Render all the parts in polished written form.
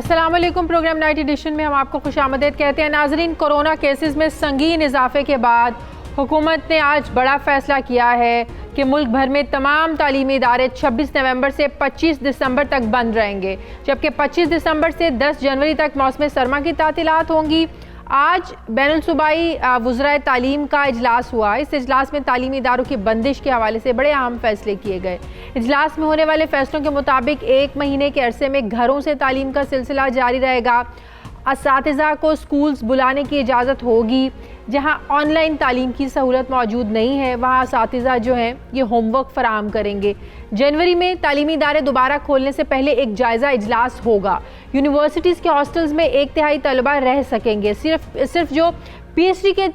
अस्सलाम वालेकुम। Programme night addition में हम आपको खुशामदीद कहते हैं। नाजरीन, कोरोना केसेस में संगीन इजाफे के बाद हुकूमत ने आज बड़ा फ़ैसला किया है कि मुल्क भर में तमाम तालीमी इदारे 26 नवंबर से 25 दिसंबर तक बंद रहेंगे, जबकि 25 दिसंबर से 10 जनवरी तक मौसम सरमा की तातीलात होंगी। आज बैनुल सूबाई वज़राए तालीम का इजलास हुआ। इस इजलास में तालीमी इदारों की बंदिश के हवाले से बड़े अहम फैसले किए गए। इजलास में होने वाले फैसलों के मुताबिक 1 महीने के अरसे में घरों से तालीम का सिलसिला जारी रहेगा। असातिज़ा को स्कूल्स बुलाने की इजाज़त होगी। जहां ऑनलाइन तालीम की सहूलत मौजूद नहीं है, वहां असातिज़ा जो हैं ये होमवर्क फराहम करेंगे। जनवरी में तालीमी इदारे दोबारा खोलने से पहले एक जायज़ा इजलास होगा। यूनिवर्सिटीज़ के हॉस्टल्स में 1/3 तलबा रह सकेंगे। सिर्फ जो PhD के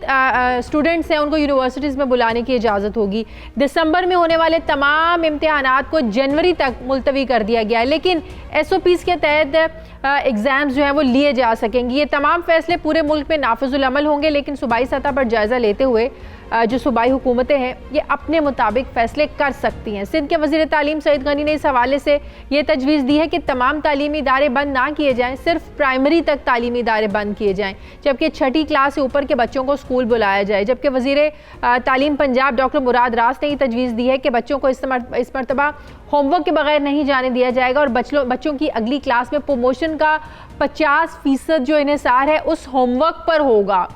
स्टूडेंट्स हैं उनको यूनिवर्सिटीज़ में बुलाने की इजाज़त होगी। दिसंबर में होने वाले तमाम इम्तिहानात को जनवरी तक मुलतवी कर दिया गया है, लेकिन SOPs के तहत एग्ज़ाम्स जो हैं वो लिए जा सकेंगे। ये तमाम फ़ैसले पूरे मुल्क में नाफिजुल अमल होंगे, लेकिन सूबाई सतह पर जायज़ा लेते हुए जो सूबाई हुकूमतें हैं ये अपने मुताबिक फ़ैसले कर सकती हैं। सिंध के वज़ीर तालीम सईद गनी ने इस हवाले से ये तजवीज़ दी है कि तमाम तालीमी इदारे बंद ना किए जाएँ, सिर्फ प्राइमरी तक तालीमी इदारे बंद किए जाएँ, जबकि 6ठी क्लास से ऊपर के बच्चों को स्कूल बुलाया जाए। जबकि वज़ीर तालीम पंजाब डॉक्टर मुराद रास ने ये तजवीज़ दी है कि बच्चों को इस मरतबा होमवर्क के बगैर नहीं जाने दिया जाएगा और बच्चों की अगली क्लास में प्रमोशन का 50% जो इन्हिसार है उस होमवर्क पर होगा।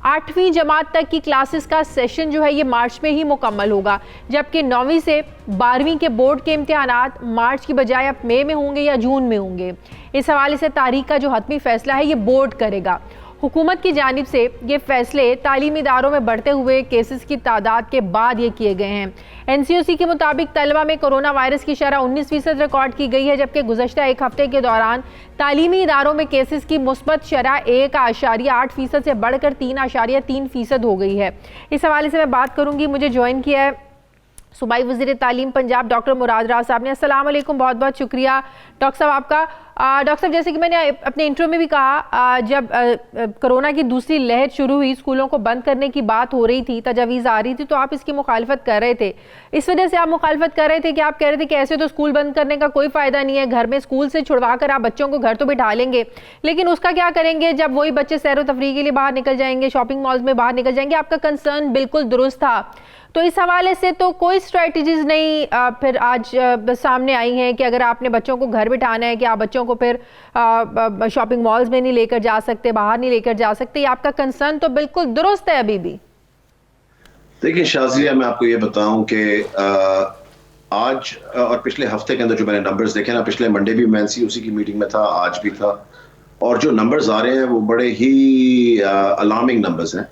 8वीं जमात तक की क्लासेस का सेशन जो है ये मार्च में ही मुकम्मल होगा, जबकि 9वीं से 12वीं के बोर्ड के इम्तिहानात मार्च की बजाय अब मई में होंगे या जून में होंगे। इस हवाले से तारीख का जो हतमी फैसला है ये बोर्ड करेगा। हुकूमत की जानिब से ये फैसले तालीमी इदारों में बढ़ते हुए केसेस की तादाद के बाद ये किए गए हैं। NCOC के मुताबिक तलबा में कोरोना वायरस की शरह 19% रिकॉर्ड की गई है, जबकि गुज़श्ता एक हफ्ते के दौरान तालीमी इदारों में केसेस की मुस्बत शरह 1.8% से बढ़कर 3.3% हो गई है। इस हवाले से मैं बात करूँगी। मुझे ज्वाइन किया है सूबाई वज़ीर तालीम पंजाब डॉक्टर मुराद रास साहब ने। अस्सलाम वालेकुम, बहुत बहुत शुक्रिया डॉक्टर साहब आपका। डॉक्टर साहब, जैसे कि मैंने अपने इंट्रो में भी कहा, जब कोरोना की दूसरी लहर शुरू हुई, स्कूलों को बंद करने की बात हो रही थी, तजावीज़ आ रही थी, तो आप इसकी मुखालफत कर रहे थे। इस वजह से आप मुखालफत कर रहे थे कि आप कह रहे थे कि ऐसे तो स्कूल बंद करने का कोई फ़ायदा नहीं है, घर में स्कूल से छुड़वा कर आप बच्चों को घर तो बिठा लेंगे, लेकिन उसका क्या करेंगे जब वही बच्चे सैर व तफरीह के लिए बाहर निकल जाएंगे, शॉपिंग मॉल्स में बाहर निकल जाएंगे। आपका कंसर्न बिल्कुल दुरुस्त था। तो इस हवाले से तो कोई स्ट्रेटजीज नहीं फिर आज सामने आई हैं कि अगर आपने बच्चों को घर बिठाना है कि आप बच्चों को फिर शॉपिंग मॉल्स में नहीं लेकर जा सकते, बाहर नहीं लेकर जा सकते। आपका कंसर्न तो बिल्कुल दुरुस्त है अभी भी। देखिए शाज़िया, मैं आपको ये बताऊं कि आज और पिछले हफ्ते के अंदर जो मैंने नंबर्स देखे ना, पिछले मंडे भी मैं NCOC की मीटिंग में था, आज भी था, और जो नंबर्स आ रहे हैं वो बड़े ही अलार्मिंग नंबर्स हैं।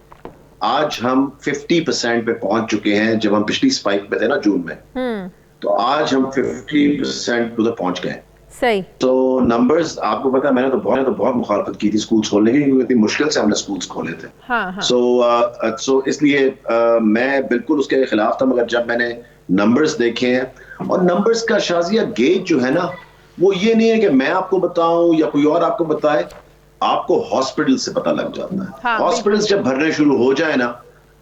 आज हम 50% पे पहुंच चुके हैं। जब हम पिछली स्पाइक पे थे ना जून में, तो आज हम 50% उधर पहुंच गए। सही। तो नंबर्स आपको पता है, मैंने तो बहुत मुखालफत की थी स्कूल्स खोलने की, क्योंकि इतनी मुश्किल से हमने स्कूल्स खोले थे। सो इसलिए मैं बिल्कुल उसके खिलाफ था, मगर जब मैंने नंबर्स देखे हैं, और नंबर्स का शाज़िया गेज जो है ना, वो ये नहीं है कि मैं आपको बताऊं या कोई और आपको बताए, आपको हॉस्पिटल से पता लग जाता है। हॉस्पिटल्स जब भरने शुरू हो जाए ना,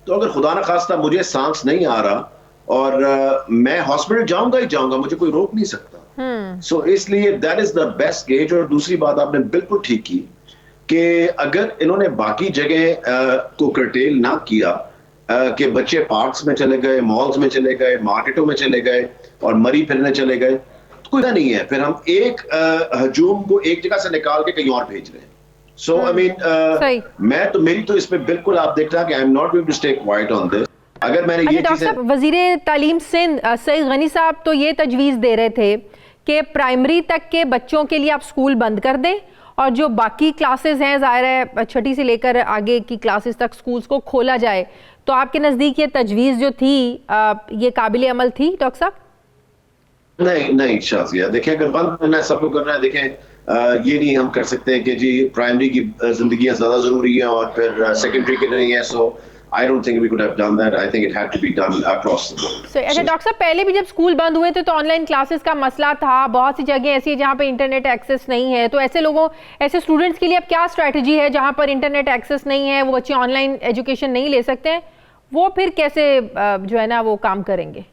तो अगर खुदा ना खास्ता मुझे सांस नहीं आ रहा और मैं हॉस्पिटल जाऊंगा ही जाऊंगा, मुझे कोई रोक नहीं सकता। सो इसलिए that is the best gauge. और दूसरी बात आपने बिल्कुल ठीक की कि अगर इन्होंने बाकी जगह को कर्टेल ना किया कि बच्चे पार्क्स में चले गए, मॉल्स में चले गए, मार्केटों में चले गए और मरी फिरने चले गए, तो कोई नहीं है। फिर हम एक हजूम को एक जगह से निकाल के कहीं और भेज रहे हैं। So I mean, मैं तो मेरी तो इसमें बिल्कुल आप देख रहे हैं कि I am not going to stay quiet on this. अगर मैंने ये डॉक्टर साहब, वज़ीर तालीम सिंध सईद गनी साहब तो ये तजवीज़ दे रहे थे कि प्राइमरी तक के बच्चों के लिए आप स्कूल बंद कर दें और जो बाकी क्लासेस हैं, ज़ाहिर है 6ठी से लेकर आगे की क्लासेस तक स्कूल्स को खोला जाए। तो आपके नज़दीक ये तजवीज़ जो थी ये काबिल अमल थी डॉक्टर साहब? नहीं शाज़िया, देखिए अगर बंद करना है, सबको करना है, देखें ये नहीं हम कर सकते हैं कि जी प्राइमरी की जिंदगियां ज्यादा जरूरी है और फिर सेकेंडरी की नहीं है। सो I don't think we could have done that. I think it had to be done across the board. अच्छा डॉक्टर साहब, पहले भी जब स्कूल बंद हुए थे तो ऑनलाइन क्लासेस का मसला था। बहुत सी जगह ऐसी है जहाँ पे इंटरनेट एक्सेस नहीं है, तो ऐसे स्टूडेंट्स के लिए अब क्या स्ट्रैटेजी है जहाँ पर इंटरनेट एक्सेस नहीं है, वो बच्चे ऑनलाइन एजुकेशन नहीं ले सकते हैं, वो फिर कैसे जो है ना वो काम करेंगे?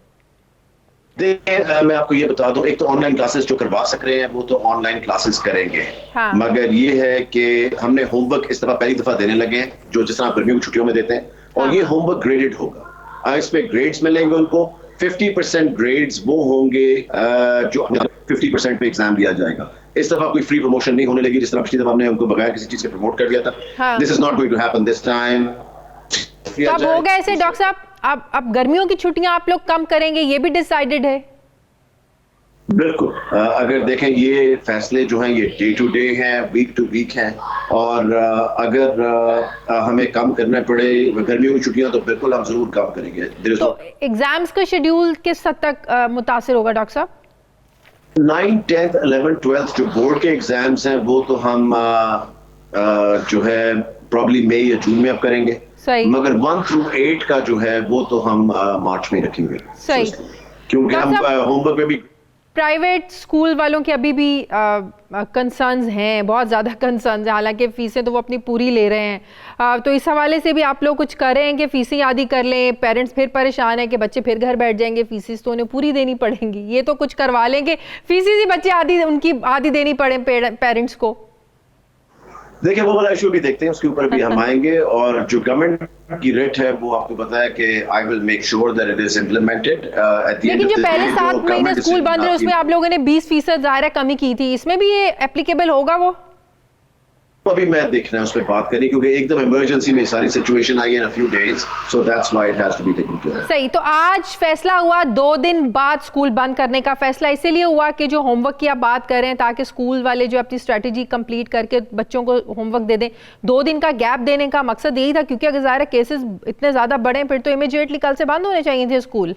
देखिए मैं आपको ये बता दूं, एक तो ऑनलाइन क्लासेस जो करवा सक रहे हैं वो तो ऑनलाइन क्लासेस करेंगे। हाँ। मगर ये है कि हमने होमवर्क इस दफा पहली दफा देने लगे हैं, जो जिस तरह गर्मियों की छुट्टियों में देते हैं, और ये होमवर्क ग्रेडेड होगा। इस पे ग्रेड्स मिलेंगे उनको। 50% ग्रेड्स वो होंगे जो 50% पे एग्जाम दिया जाएगा। इस दफा कोई फ्री प्रमोशन नहीं होने लगी, जिस तरह पिछली दफा हमने उनको बगैर किसी चीज के प्रमोट कर दिया था। This is not going to happen this time. तो अब हो गया ऐसे डॉक्टर साहब, अब गर्मियों की छुट्टियां आप लोग कम करेंगे, ये भी डिसाइडेड है? बिल्कुल। अगर देखें ये फैसले जो हैं ये डे टू डे हैं, वीक टू वीक हैं, और अगर हमें कम करना पड़े गर्मियों की छुट्टियां तो बिल्कुल हम जरूर कम करेंगे। तो एग्जाम्स का शेड्यूल किस हद तक मुतासिर होगा डॉक्टर साहब? 9th 10th 11th 12th जो बोर्ड के एग्जाम्स हैं वो तो हम जो है प्रॉब्ली मई या जून में अब करेंगे। सही। मगर 1 through 8 का जो है वो तो हम मार्च में रखेंगे। सही। क्योंकि हम होमवर्क में भी प्राइवेट स्कूल वालों के अभी भी कंसर्न्स हैं, बहुत ज़्यादा कंसर्न्स हैं, हालांकि फ़ीसें तो वो अपनी पूरी ले रहे हैं। तो इस हवाले से भी आप लोग कुछ कर रहे हैं कि फ़ीसें आधी कर लें? पेरेंट्स फिर परेशान है कि बच्चे फिर घर बैठ जाएंगे, फ़ीसेस तो उन्हें पूरी देनी पड़ेंगी। ये तो कुछ करवा लेंगे, फ़ीसें ही बच्चे आधी उनकी आधी देनी पड़े पेरेंट्स को। देखिए वो वाला इशू भी देखते हैं, उसके ऊपर भी हम आएंगे। और जो गवर्नमेंट की रेट है वो आपको पता है कि I will make sure that it is implemented. लेकिन जो पहले 7 महीने स्कूल बंद रहे उसमें आप लोगों ने 20% ज़ाहिर कमी की थी, इसमें भी ये एप्लीकेबल होगा? वो अभी मैं देखना है उस पर बात करें, क्योंकि एकदम इमरजेंसी में सारी सिचुएशन आई है in a few days, so that's why it has to be taken care. सही। तो आज फैसला हुआ 2 दिन बाद स्कूल बंद करने का। फैसला इसीलिए हुआ कि जो होमवर्क की आप बात कर रहे हैं, ताकि स्कूल वाले जो अपनी स्ट्रेटजी कंप्लीट करके बच्चों को होमवर्क दे दें। 2 दिन का गैप देने का मकसद यही था, क्योंकि अगर ज़ाहिर केसेस इतने ज़्यादा बढ़े फिर तो इमीडिएटली कल से बंद होने चाहिए थे स्कूल।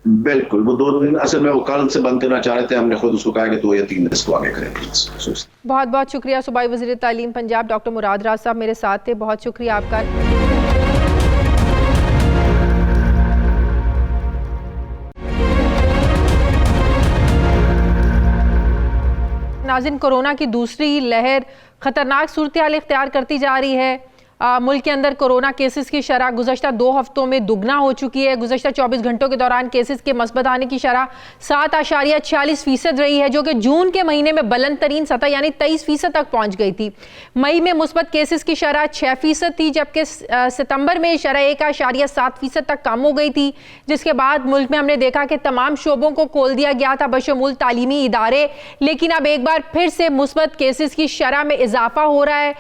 बिल्कुल, वो 2 दिन असल में वो कल से बंद करना चाह रहे थे, हमने खुद उसको कहा कि 2 या 3 दिन इसको आगे करें प्लीज। बहुत बहुत शुक्रिया। सूबाई वज़ीर तालीम पंजाब डॉक्टर मुराद राज साहब मेरे साथ थे, बहुत शुक्रिया आपका। नाज़रीन, कोरोना की दूसरी लहर खतरनाक सूरत हाल इख्तियार करती जा रही है। मुल्क के अंदर कोरोना केसेस की शरह गुज़श्ता 2 हफ्तों में दुगना हो चुकी है। गुज़श्ता 24 घंटों के दौरान केसेस के मस्बत आने की शरह 7.46% रही है, जो कि जून के महीने में बुलंद तरीन सतह यानी 23% तक पहुँच गई थी। मई में मुस्बत केसेस की शरह 6% थी, जबकि सितंबर में शरह 1.7% तक कम हो गई थी, जिसके बाद मुल्क में हमने देखा कि तमाम शोबों को खोल दिया गया था बशमूल तालीमी इदारे। लेकिन अब एक बार फिर से मुस्बत केसेस की शरह में इजाफा हो रहा है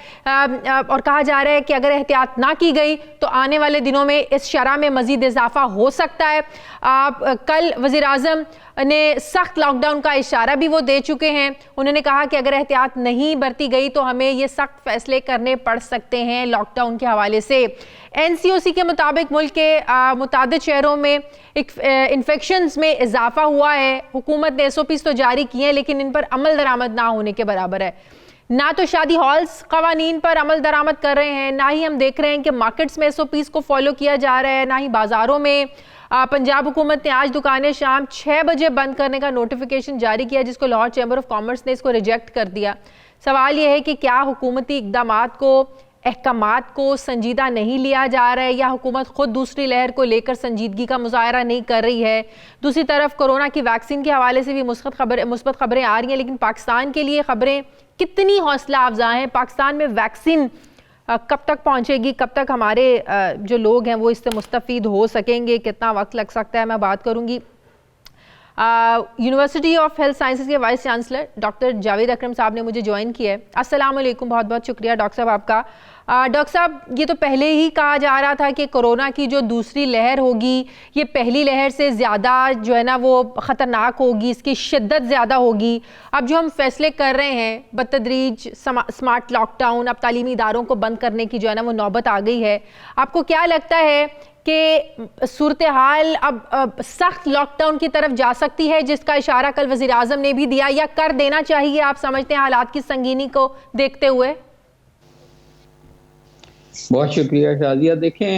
और कहा जा रहा है कि अगर एहतियात ना की गई तो आने वाले दिनों में इस शरह में मजीद इजाफा हो सकता है। कल वज़ीर आज़म ने सख्त लॉकडाउन का इशारा भी वो दे चुके हैं। उन्होंने कहा कि अगर एहतियात नहीं बरती गई तो हमें ये सख्त फैसले करने पड़ सकते हैं लॉकडाउन के हवाले से। NCOC के मुताबिक मुल्क के मुतादिद शहरों में इन्फेक्शंस में इजाफा हुआ है। हुकूमत ने SOPs तो जारी किए हैं, लेकिन इन पर अमल दरामद ना होने के बराबर है। ना तो शादी हॉल्स कवानीन पर अमल दरामद कर रहे हैं, ना ही हम देख रहे हैं कि मार्केट्स में SOPs को फॉलो किया जा रहा है, ना ही बाज़ारों में। पंजाब हुकूमत ने आज दुकानें शाम 6 बजे बंद करने का नोटिफिकेशन जारी किया, जिसको लाहौर चैम्बर ऑफ कॉमर्स ने इसको रिजेक्ट कर दिया। सवाल यह है कि क्या हुकूमती इक़दामात को अहकामात को संजीदा नहीं लिया जा रहा है, या हुकूमत खुद दूसरी लहर को लेकर संजीदगी का मुजाहरा नहीं कर रही है। दूसरी तरफ कोरोना की वैक्सीन के हवाले से भी मुस्बत खबरें आ रही हैं, लेकिन पाकिस्तान के लिए खबरें कितनी हौसला अफजा हैं? पाकिस्तान में वैक्सीन कब तक पहुंचेगी, कब तक हमारे जो लोग हैं वो इससे मुस्तफ़ीद हो सकेंगे, कितना वक्त लग सकता है, मैं बात करूंगी। यूनिवर्सिटी ऑफ हेल्थ साइंसेज के वाइस चांसलर डॉक्टर जावेद अकरम साहब ने मुझे ज्वाइन किया है। अस्सलाम वालेकुम, बहुत बहुत शुक्रिया डॉक्टर साहब आपका। डॉक्टर साहब, ये तो पहले ही कहा जा रहा था कि कोरोना की जो दूसरी लहर होगी ये पहली लहर से ज़्यादा जो है ना वो ख़तरनाक होगी, इसकी शिद्दत ज़्यादा होगी। अब जो हम फैसले कर रहे हैं बतदरीज स्मार्ट लॉकडाउन, अब तालीमी इदारों को बंद करने की जो है ना वो नौबत आ गई है, आपको क्या लगता है कि सूरत हाल अब सख्त लॉकडाउन की तरफ जा सकती है, जिसका इशारा कल वज़ीर आज़म ने भी दिया, या कर देना चाहिए आप समझते हैं हालात की संगीनी को देखते हुए? बहुत शुक्रिया शादिया। देखें,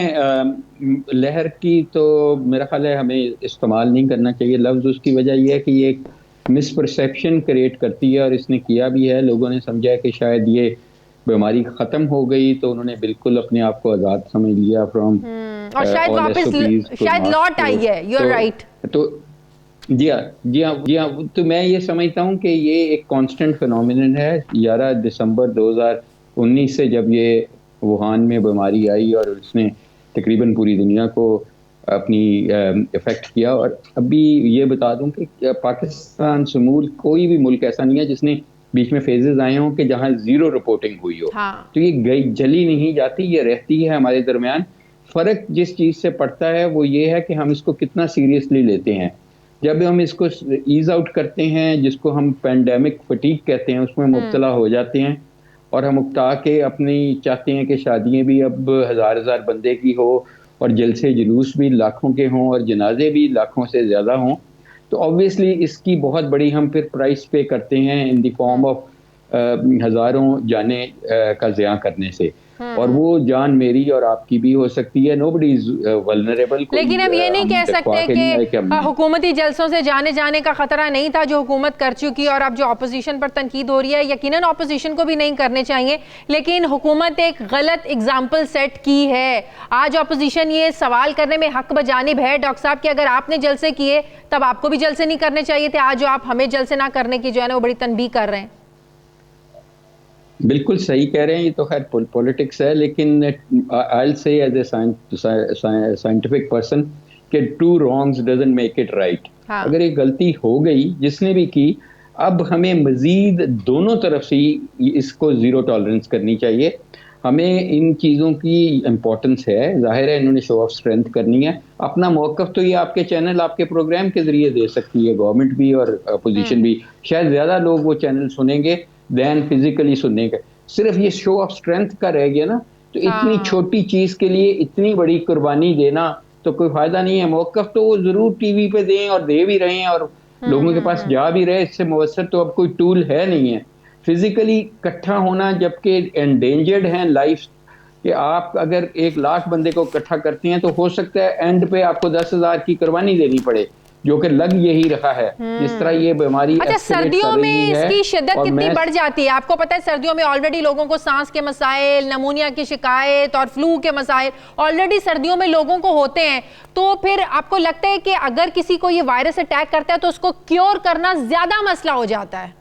लहर की तो मेरा ख्याल है हमें इस्तेमाल नहीं करना चाहिए लफ्ज़। उसकी वजह यह है कि ये एक मिसपरसेप्शन क्रिएट करती है, और इसने किया भी है। लोगों ने समझा कि शायद ये बीमारी ख़त्म हो गई, तो उन्होंने बिल्कुल अपने आप को आज़ाद समझ लिया फ्रॉम और शायद वापस शायद लौट आई है। You are right. तो जी हाँ, जी हाँ, जी हाँ। तो मैं ये समझता हूँ कि ये एक कांस्टेंट फिनोमिनन है। 11 दिसंबर 2019 से जब ये वुहान में बीमारी आई और उसने तकरीबन पूरी दुनिया को अपनी इफेक्ट किया, और अभी ये बता दूं कि पाकिस्तान समूल कोई भी मुल्क ऐसा नहीं है जिसने बीच में फेजेस आए हों कि जहां जीरो रिपोर्टिंग हुई हो। हाँ। तो ये गई जली नहीं जाती, ये रहती है हमारे दरमियान। फर्क जिस चीज से पड़ता है वो ये है कि हम इसको कितना सीरियसली लेते हैं। जब हम इसको ईज आउट करते हैं, जिसको हम पेंडेमिक फटीग कहते हैं, उसमें मुब्तला हो जाते हैं और हम उकता के अपनी चाहते हैं कि शादियां भी अब हजार हजार बंदे की हो और जलसे जुलूस भी लाखों के हों और जनाजे भी लाखों से ज़्यादा हों, तो ऑब्वियसली इसकी बहुत बड़ी हम फिर प्राइस पे करते हैं इन द फॉर्म ऑफ हज़ारों जाने का ज़िया करने से। और वो जान मेरी और आपकी भी हो सकती है। Nobody is vulnerable. लेकिन हम ये नहीं कह सकते कि हुकूमती जलसों से जाने का खतरा नहीं था जो हुकूमत कर चुकी, और अब जो अपोजिशन पर तनकीद हो रही है, यकीनन अपोजिशन को भी नहीं करने चाहिए, लेकिन हुकूमत एक गलत एग्जाम्पल सेट की है। आज अपोजिशन ये सवाल करने में हक बजानिब है डॉक्टर साहब कि अगर आपने जलसे किए तब आपको भी जलसे नहीं करने चाहिए थे। आज जो आप हमें जलसे ना करने की जो है ना वो बड़ी तनबीह कर रहे हैं। बिल्कुल सही कह रहे हैं, ये तो खैर पॉलिटिक्स है, लेकिन I will say as a scientific person कि two wrongs doesn't make it right. अगर एक गलती हो गई जिसने भी की, अब हमें मजीद दोनों तरफ से इसको जीरो टॉलरेंस करनी चाहिए। हमें इन चीज़ों की इम्पोर्टेंस है, जाहिर है इन्होंने शो ऑफ स्ट्रेंथ करनी है। अपना मौक़िफ़ तो ये आपके चैनल, आपके प्रोग्राम के ज़रिए दे सकती है गवर्नमेंट भी और अपोजिशन भी। शायद ज़्यादा लोग वो चैनल सुनेंगे दैन फिजिकली सुनने का। सिर्फ ये शो ऑफ स्ट्रेंथ का रह गया ना, तो इतनी छोटी चीज़ के लिए इतनी बड़ी कुर्बानी देना तो कोई फ़ायदा नहीं है। मौक़िफ़ तो वो ज़रूर टीवी पे दें और दे भी रहे हैं और लोगों के पास जा भी रहे, इससे मुवस्सर तो अब कोई टूल है नहीं है। फिजिकली इकट्ठा होना, जबकि एंडेंजर्ड हैं लाइफ, कि आप अगर 1 लाख बंदे को इकट्ठा करते हैं तो हो सकता है एंड पे आपको 10,000 की कुर्बानी देनी पड़े, जो कि लग यही रहा है। जिस तरह ये बीमारी अच्छा, सर्दियों में इसकी शिद्दत कितनी बढ़ जाती है? आपको पता है सर्दियों में ऑलरेडी लोगों को सांस के मसाइल, नमूनिया की शिकायत और फ्लू के मसाइल ऑलरेडी सर्दियों में लोगों को होते हैं। तो फिर आपको लगता है कि अगर किसी को ये वायरस अटैक करता है तो उसको क्योर करना ज्यादा मसला हो जाता है?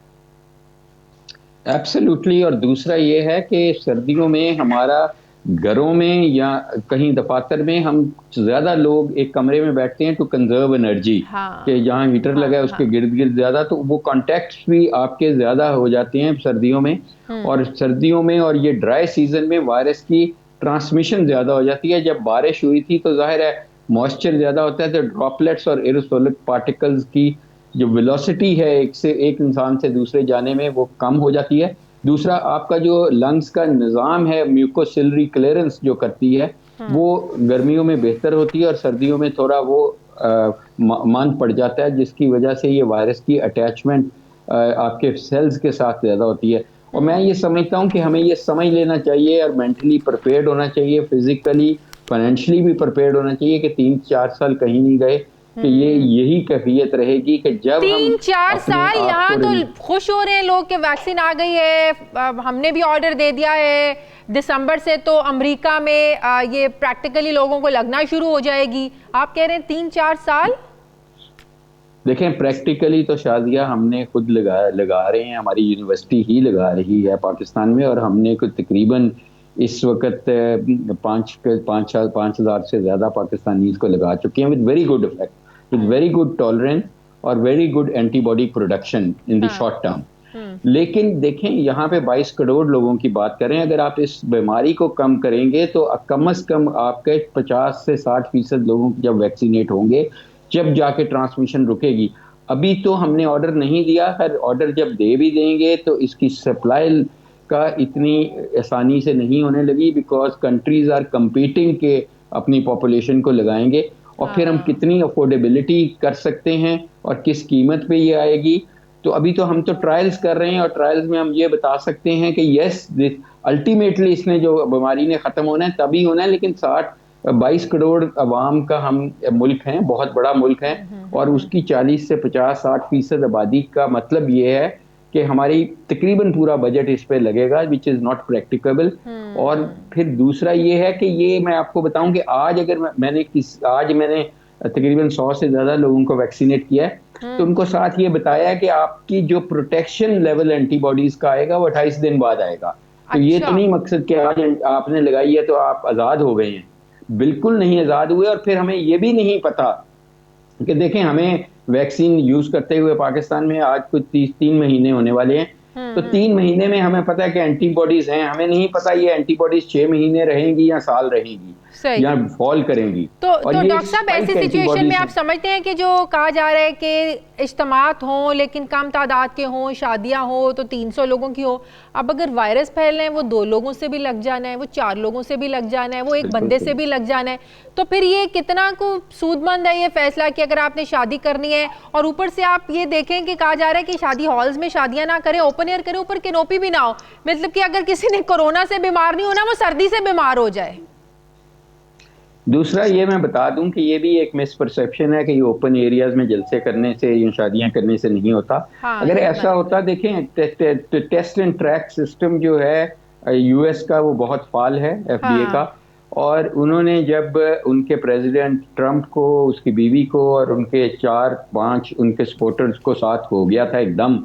एब्सोल्युटली। और दूसरा ये है कि सर्दियों में हमारा घरों में या कहीं दफातर में हम ज्यादा लोग एक कमरे में बैठते हैं टू कंजर्व एनर्जी। कि जहाँ हीटर लगा है उसके गिर्द गिर्द ज्यादा, तो वो कॉन्टैक्ट्स भी आपके ज्यादा हो जाते हैं सर्दियों में। और सर्दियों में और ये ड्राई सीजन में वायरस की ट्रांसमिशन ज्यादा हो जाती है। जब बारिश हुई थी तो जाहिर है मॉइस्चर ज्यादा होता है, तो ड्रॉपलेट्स और एरोसोलिक पार्टिकल्स की जो वेलोसिटी है एक इंसान से दूसरे जाने में वो कम हो जाती है। दूसरा, आपका जो लंग्स का निज़ाम है, म्यूकोसिलरी क्लियरेंस जो करती है, वो गर्मियों में बेहतर होती है और सर्दियों में थोड़ा वो मंद पड़ जाता है, जिसकी वजह से ये वायरस की अटैचमेंट आपके सेल्स के साथ ज़्यादा होती है। और मैं ये समझता हूँ कि हमें ये समझ लेना चाहिए और मेंटली प्रिपेयर्ड होना चाहिए, फिजिकली फाइनेंशियली भी प्रिपेयर्ड होना चाहिए कि 3-4 साल कहीं नहीं गए, कि ये यही कैफियत रहेगी कि जब 3-4 साल यहाँ तो खुश हो रहे हैं लोग कि वैक्सीन आ गई है, हमने भी ऑर्डर दे दिया है दिसंबर से, तो अमेरिका में ये प्रैक्टिकली लोगों को लगना शुरू हो जाएगी। आप कह रहे हैं 3-4 साल? देखें, प्रैक्टिकली तो शादियाँ हमने खुद लगा रहे हैं, हमारी यूनिवर्सिटी ही लगा रही है पाकिस्तान में, और हमने कुछ तकरीबन इस वक्त 5,000 से ज़्यादा पाकिस्तानीज़ को लगा चुके हैं with very good effect, with very good tolerance और very good antibody production in the short term. लेकिन देखें, यहाँ पे 22 करोड़ लोगों की बात करें, अगर आप इस बीमारी को कम करेंगे तो कम से कम आपके 50 से 60% लोगों जब वैक्सीनेट होंगे, जब जाके ट्रांसमिशन रुकेगी। अभी तो हमने ऑर्डर नहीं दिया, हर ऑर्डर जब दे भी देंगे तो इसकी सप्लाई का इतनी आसानी से नहीं होने लगी, बिकॉज कंट्रीज आर कंपीटिंग के अपनी पॉपुलेशन को लगाएंगे, और फिर हम कितनी अफोर्डेबिलिटी कर सकते हैं और किस कीमत पे ये आएगी। तो अभी तो हम तो ट्रायल्स कर रहे हैं, और ट्रायल्स में हम ये बता सकते हैं कि यस, अल्टीमेटली इसने जो बीमारी ने ख़त्म होना है तभी होना है, लेकिन 22 करोड़ अवाम का हम मुल्क हैं, बहुत बड़ा मुल्क है, और उसकी 40 से 50-60% आबादी का मतलब ये है कि हमारी तकरीबन पूरा बजट इस पे लगेगा, विच इज़ नॉट प्रैक्टिकेबल। और फिर दूसरा ये है कि ये मैं आपको बताऊं कि आज अगर मैंने तकरीबन 100 से ज़्यादा लोगों को वैक्सीनेट किया है। तो उनको साथ ये बताया है कि आपकी जो प्रोटेक्शन लेवल एंटीबॉडीज का आएगा वो 28 दिन बाद आएगा। तो ये तो नहीं मकसद कि आज आपने लगाई है तो आप आज़ाद हो गए हैं, बिल्कुल नहीं आज़ाद हुए। और फिर हमें ये भी नहीं पता कि देखें, हमें वैक्सीन यूज़ करते हुए पाकिस्तान में आज कुछ 3 महीने होने वाले हैं। तो 3 महीने में हमें पता है कि एंटीबॉडीज हैं, हमें नहीं पता ये एंटीबॉडीज 6 महीने रहेंगी या साल रहेंगी या फॉल करेंगी। तो डॉक्टर साहब, ऐसी सिचुएशन में आप समझते हैं कि जो कहा जा रहा है कि इज्तिमात हों लेकिन कम तादाद के हों, शादियां हो तो 300 लोगों की हो, अब अगर वायरस फैल रहे हैं वो 2 लोगों से भी लग जाना है, वो 4 लोगों से भी लग जाना है, वो एक बंदे से भी लग जाना है, तो फिर ये कितना को सूदमंद है ये फैसला कि अगर आपने शादी करनी है और ऊपर से आप ये देखें कि कहा जा रहा है कि शादी हॉल्स में शादियां ना करें, ओपन एयर करें, ऊपर कैनोपी भी ना हो, मतलब कि अगर किसी ने कोरोना से बीमार नहीं होना वो सर्दी से बीमार हो जाए। दूसरा ये मैं बता दूं कि ये भी एक मिसपरसेप्शन है कि ये ओपन एरियाज में जलसे करने से या शादियां करने से नहीं होता। अगर ऐसा होता, देखें टेस्ट एंड ट्रैक सिस्टम जो है यूएस का वो बहुत फाल है, FDA का, और उन्होंने जब उनके प्रेसिडेंट ट्रंप को, उसकी बीवी को और उनके 4-5 उनके सपोर्टर्स को साथ हो गया था एकदम,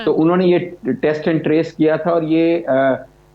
तो उन्होंने ये टेस्ट एंड ट्रेस किया था। और ये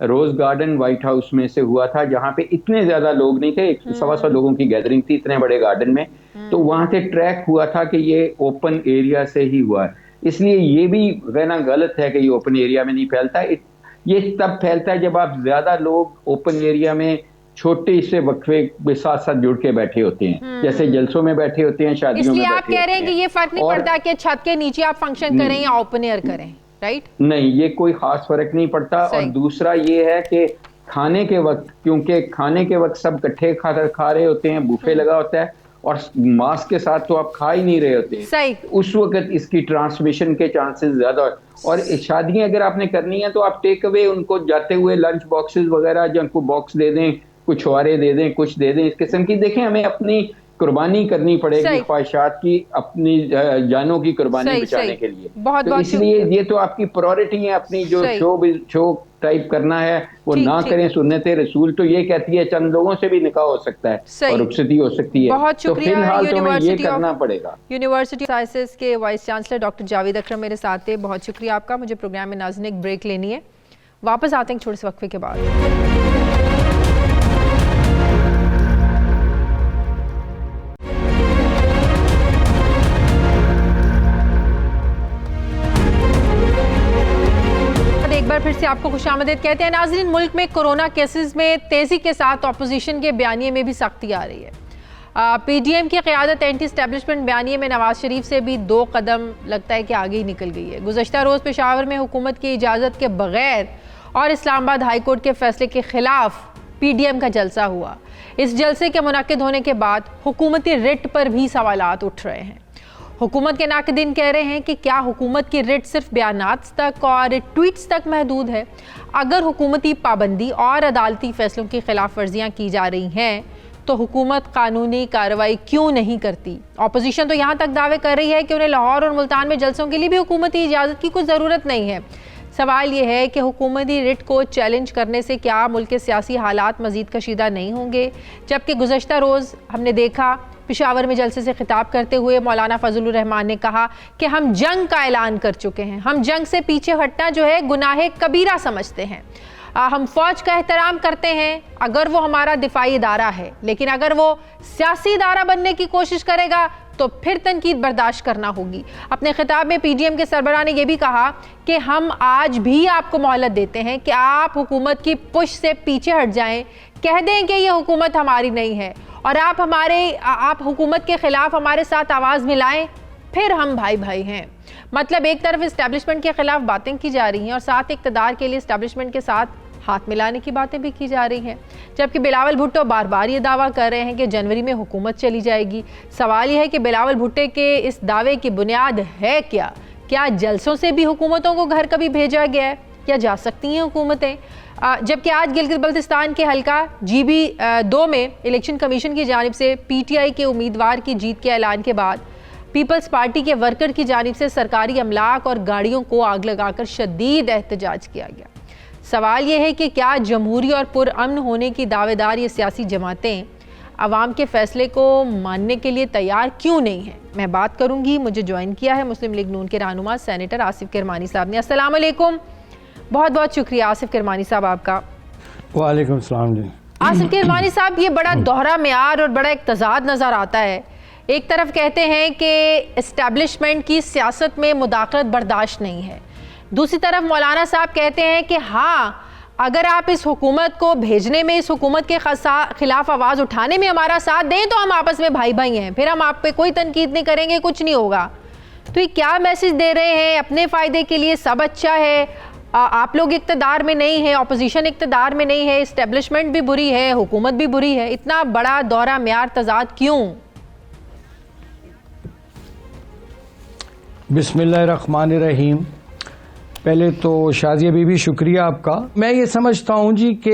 रोज गार्डन व्हाइट हाउस में से हुआ था, जहां पे इतने ज्यादा लोग नहीं थे, 100-125 लोगों की गैदरिंग थी इतने बड़े गार्डन में। तो वहां से ट्रैक हुआ था कि ये ओपन एरिया से ही हुआ है। इसलिए ये भी कहना गलत है कि ये ओपन एरिया में नहीं फैलता। ये तब फैलता है जब आप ज्यादा लोग ओपन एरिया में छोटे से वक्फे के साथ साथ जुड़ के बैठे होते हैं, जैसे जलसों में बैठे होते हैं, शादियों में बैठे होते हैं। इसलिए आप कह रहे हैं कि ये फर्क नहीं पड़ता कि छत के नीचे आप फंक्शन करें या ओपन एयर करें, राइट? नहीं, ये कोई खास फर्क नहीं पड़ता। और दूसरा ये है कि खाने के वक्त, क्योंकि खाने के वक्त सब इकट्ठे खा रहे होते हैं, बुफे लगा होता है और मास्क के साथ तो आप खा ही नहीं रहे होते, सही, उस वक्त इसकी ट्रांसमिशन के चांसेस ज्यादा है। और शादियां अगर आपने करनी है तो आप टेक अवे उनको जाते हुए लंच बॉक्सेस वगैरह, जंक बॉक्स दे दें, कुछ छुआरे दे दें, कुछ दे दें, इस किस्म की। देखें, हमें अपनी कुर्बानी करनी पड़ेगी ख्वाहिशात की, अपनी जानों की कुर्बानी बचाने के लिए। तो इसलिए ये तो आपकी प्रायोरिटी है। अपनी जो शो टाइप करना है वो ना करें। सुन्नते रसूल तो ये कहती है चंद लोगों से भी निकाह हो सकता है और रुखसती हो सकती है। बहुत तो फिलहाल तो हमें ये करना पड़ेगा। यूनिवर्सिटी ऑफ साइंसेस के वाइस चांसलर डॉक्टर जावेद अकरम मेरे साथ थे, बहुत शुक्रिया आपका। मुझे प्रोग्राम में नाज़रीन एक ब्रेक लेनी है, वापस आते हैं छोटे से वक्फे के बाद। एक बार फिर से आपको खुशामदीद कहते हैं। नाज़रीन, मुल्क में कोरोना केसेस में तेज़ी के साथ अपोजिशन के बयानिए में भी सख्ती आ रही है। PDM की क़यादत एंटी एस्टेब्लिशमेंट बयानिए में नवाज शरीफ से भी 2 कदम लगता है कि आगे ही निकल गई है। गुज़श्ता रोज़ पेशावर में हुकूमत की इजाज़त के बगैर और इस्लामाबाद हाई कोर्ट के फैसले के खिलाफ PDM का जलसा हुआ। इस जलसे के मुनक्किद होने के बाद हुकूमती रिट पर भी सवालात उठ रहे हैं। हुकूमत के नाक़दीन कह रहे हैं कि क्या हुकूमत की रिट सिर्फ बयानात तक और ट्वीट्स तक महदूद है? अगर हुकूमती पाबंदी और अदालती फैसलों की खिलाफ वर्जियाँ की जा रही हैं तो हुकूमत कानूनी कार्रवाई क्यों नहीं करती? अपोजिशन तो यहाँ तक दावे कर रही है कि उन्हें लाहौर और मुल्तान में जलसों के लिए भी हुकूमती इजाज़त की कोई ज़रूरत नहीं है। सवाल ये है कि हुकूमती रिट को चैलेंज करने से क्या मुल्क के सियासी हालात मज़ीद कशीदा नहीं होंगे? जबकि गुज़श्ता रोज़ हमने देखा पेशावर में जलसे से खिताब करते हुए मौलाना फजलुर रहमान ने कहा कि हम जंग का ऐलान कर चुके हैं, हम जंग से पीछे हटना जो है गुनाह कबीरा समझते हैं। हम फ़ौज का एहतराम करते हैं अगर वो हमारा दिफाई इदारा है, लेकिन अगर वो सियासी इदारा बनने की कोशिश करेगा तो फिर तनकीद बर्दाश्त करना होगी। अपने खिताब में PDM के सरबराह ने यह भी कहा कि हम आज भी आपको मोहलत देते हैं कि आप हुकूमत की पुश से पीछे हट जाएं, कह दें कि यह हुकूमत हमारी नहीं है और आप हुकूमत के खिलाफ हमारे साथ आवाज़ मिलाएं, फिर हम भाई भाई हैं। मतलब एक तरफ इस्टेब्लिशमेंट के खिलाफ बातें की जा रही हैं और साथ इक़्तिदार के लिए इस्टेब्लिशमेंट के साथ हाथ मिलाने की बातें भी की जा रही हैं। जबकि बिलावल भुट्टो बार बार ये दावा कर रहे हैं कि जनवरी में हुकूमत चली जाएगी। सवाल यह है कि बिलावल भुट्टो के इस दावे की बुनियाद है क्या? क्या जलसों से भी हुकूमतों को घर कभी भेजा गया है या जा सकती हैं हुकूमतें? जबकि आज गिलगित बल्तिस्तान के हल्का GB 2 में इलेक्शन कमीशन की जानिब से PTI के उम्मीदवार की जीत के ऐलान के बाद पीपल्स पार्टी के वर्कर की जानिब से सरकारी अमलाक और गाड़ियों को आग लगाकर शदीद एहतजाज किया गया। सवाल यह है कि क्या जमहूरी और पुरअमन होने की दावेदार ये सियासी जमातें आवाम के फैसले को मानने के लिए तैयार क्यों नहीं है? मैं बात करूंगी। मुझे ज्वाइन किया है मुस्लिम लीग नून के रहनुमा सेनेटर आसिफ किरमानी साहब ने। अस्सलाम वालेकुम, बहुत बहुत शुक्रिया आसिफ किरमानी साहब आपका। वालेकुम सलाम जी। आसिफ किरमानी साहब, ये बड़ा दोहरा म्यार और बड़ा एक तजाद नज़र आता है। एक तरफ कहते हैं कि इस्टेब्लिशमेंट की सियासत में मुदाखलत बर्दाश्त नहीं है, दूसरी तरफ मौलाना साहब कहते हैं कि हाँ, अगर आप इस हुकूमत को भेजने में, इस हुकूमत के खिलाफ आवाज़ उठाने में हमारा साथ दें तो हम आपस में भाई भाई हैं, फिर हम आप पे कोई तनकीद नहीं करेंगे, कुछ नहीं होगा। तो ये क्या मैसेज दे रहे हैं? अपने फ़ायदे के लिए सब अच्छा है, आप लोग इक़्तिदार में नहीं है, अपोजिशन इक़्तिदार में नहीं है, इस्टेब्लिशमेंट भी बुरी है, हुकूमत भी बुरी है, इतना बड़ा दोहरा म्यार तजाद क्यों? बिस्मिल्लाहिर्रहमानिर्रहीम। पहले तो शाजिया बीबी शुक्रिया आपका। मैं ये समझता हूँ जी कि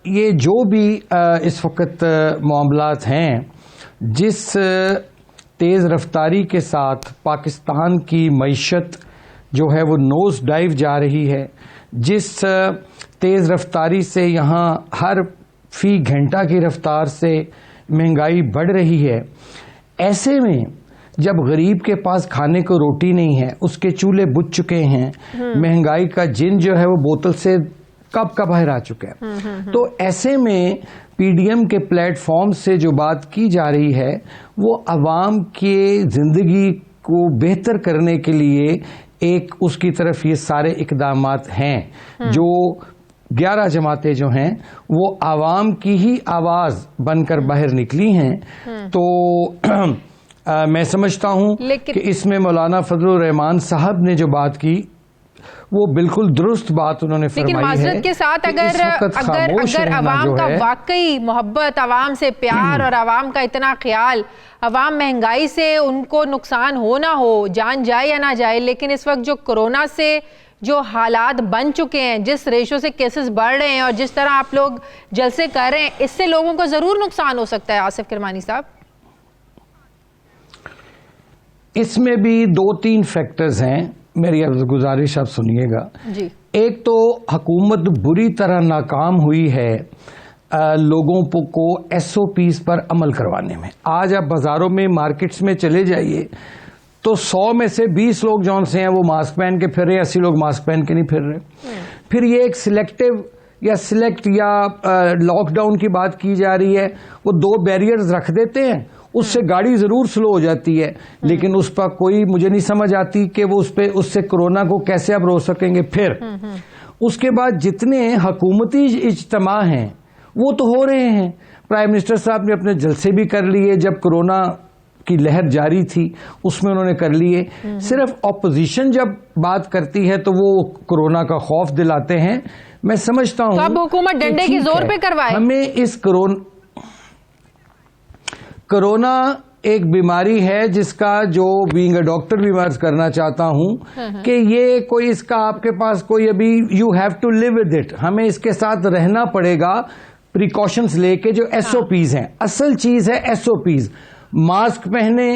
ये जो भी इस वक्त मामलात हैं, जिस तेज़ रफ्तारी के साथ पाकिस्तान की मईशत जो है वो नोज़ डाइव जा रही है, जिस तेज़ रफ्तारी से यहाँ हर फी घंटा की रफ्तार से महंगाई बढ़ रही है, ऐसे में जब गरीब के पास खाने को रोटी नहीं है, उसके चूल्हे बुझ चुके हैं, महंगाई का जिन जो है वो बोतल से कब का बाहर आ चुका है, तो ऐसे में पीडीएम के प्लेटफॉर्म से जो बात की जा रही है वो अवाम के जिंदगी को बेहतर करने के लिए एक उसकी तरफ ये सारे इकदामात हैं। जो 11 जमातें जो हैं वो आवाम की ही आवाज बनकर बाहर निकली हैं। तो मैं समझता हूं कि इसमें मौलाना फजलुर रहमान साहब ने जो बात की वो बिल्कुल दुरुस्त बात उन्होंने फरमाई है। लेकिन माजरत के साथ अगर अवाम का वाकई मोहब्बत, अवाम से प्यार और अवाम का इतना ख्याल, अवाम महंगाई से उनको नुकसान हो ना हो, जान जाए या ना जाए, लेकिन इस वक्त जो कोरोना से जो हालात बन चुके हैं, जिस रेशो से केसेस बढ़ रहे हैं और जिस तरह आप लोग जलसे कर रहे हैं, इससे लोगों को जरूर नुकसान हो सकता है। आसिफ किरमानी साहब, इसमें भी 2-3 फैक्टर्स हैं, मेरी गुजारिश आप सुनिएगा जी। एक तो हुकूमत बुरी तरह नाकाम हुई है लोगों को एसओपीज पर अमल करवाने में। आज आप बाजारों में, मार्केट्स में चले जाइए तो 100 में से 20 लोग जौन से हैं वो मास्क पहन के फिर रहे, 80 लोग मास्क पहन के नहीं फिर रहे। फिर ये एक सिलेक्टिव या सिलेक्ट या लॉकडाउन की बात की जा रही है, वो 2 बैरियर्स रख देते हैं, उससे गाड़ी जरूर स्लो हो जाती है, लेकिन उस पर कोई मुझे नहीं समझ आती कि वो उससे कोरोना को कैसे आप रोक सकेंगे। फिर उसके बाद जितने हुकूमती इज्तिमा हैं वो तो हो रहे हैं। प्राइम मिनिस्टर साहब ने अपने जलसे भी कर लिए, जब कोरोना की लहर जारी थी उसमें उन्होंने कर लिए। सिर्फ ऑपोजिशन जब बात करती है तो वो कोरोना का खौफ दिलाते हैं। मैं समझता हूं तो अब हुकूमत डंडे की जोर पे करवाए। हमें इस कोरोना एक बीमारी है जिसका, जो बीइंग अ डॉक्टर भी मैं करना चाहता हूं कि ये कोई इसका आपके पास कोई अभी you have to live with it, हमें इसके साथ रहना पड़ेगा प्रिकॉशंस लेके। जो एसओपीज हैं, असल चीज है एसओपीज। मास्क पहने,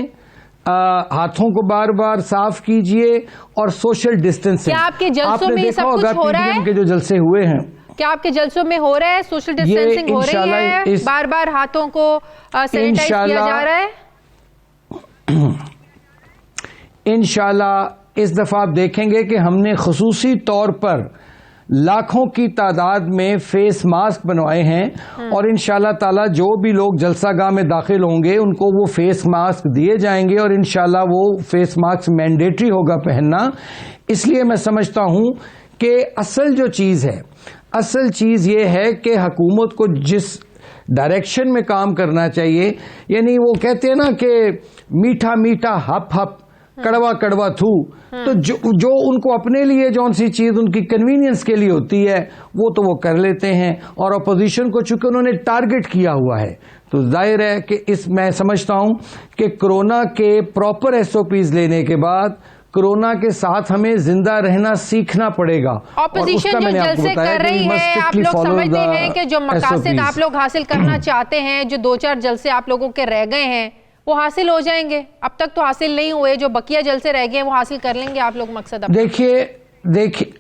हाथों को बार बार साफ कीजिए और सोशल डिस्टेंसिंग। क्या आपके जलसों में सब कुछ हो रहा है? के जो जलसे हुए हैं, क्या आपके जलसों में हो रहा है? सोशल डिस्टेंसिंग हो रही है, बार बार हाथों को सैनिटाइज किया जा रहा है? इंशाल्लाह इस दफा आप देखेंगे कि हमने खुसूसी तौर पर लाखों की तादाद में फेस मास्क बनवाए हैं और इंशाल्लाह ताला जो भी लोग जलसागाह में दाखिल होंगे उनको वो फेस मास्क दिए जाएंगे और इंशाल्लाह वो फेस मास्क मैंडेटरी होगा पहनना। इसलिए मैं समझता हूं कि असल जो चीज है, असल चीज ये है कि हुकूमत को जिस डायरेक्शन में काम करना चाहिए, यानी वो कहते हैं ना कि मीठा मीठा हप हप, कड़वा कड़वा थू, तो जो उनको अपने लिए जौन सी चीज उनकी कन्वीनियंस के लिए होती है वो तो वो कर लेते हैं। और अपोजिशन को चूंकि उन्होंने टारगेट किया हुआ है तो जाहिर है कि मैं समझता हूं कि कोरोना के प्रॉपर एसओपीज लेने के बाद कोरोना के साथ हमें जिंदा रहना सीखना पड़ेगा। ऑपोजिशन जो जलसे कर रही है, आप लोग समझते हैं कि जो मकासद आप लोग हासिल करना चाहते हैं, जो 2-4 जलसे आप लोगों के रह गए हैं वो हासिल हो जाएंगे? अब तक तो हासिल नहीं हुए, जो बकिया जलसे रह गए वो हासिल कर लेंगे आप लोग मकसद? देखिए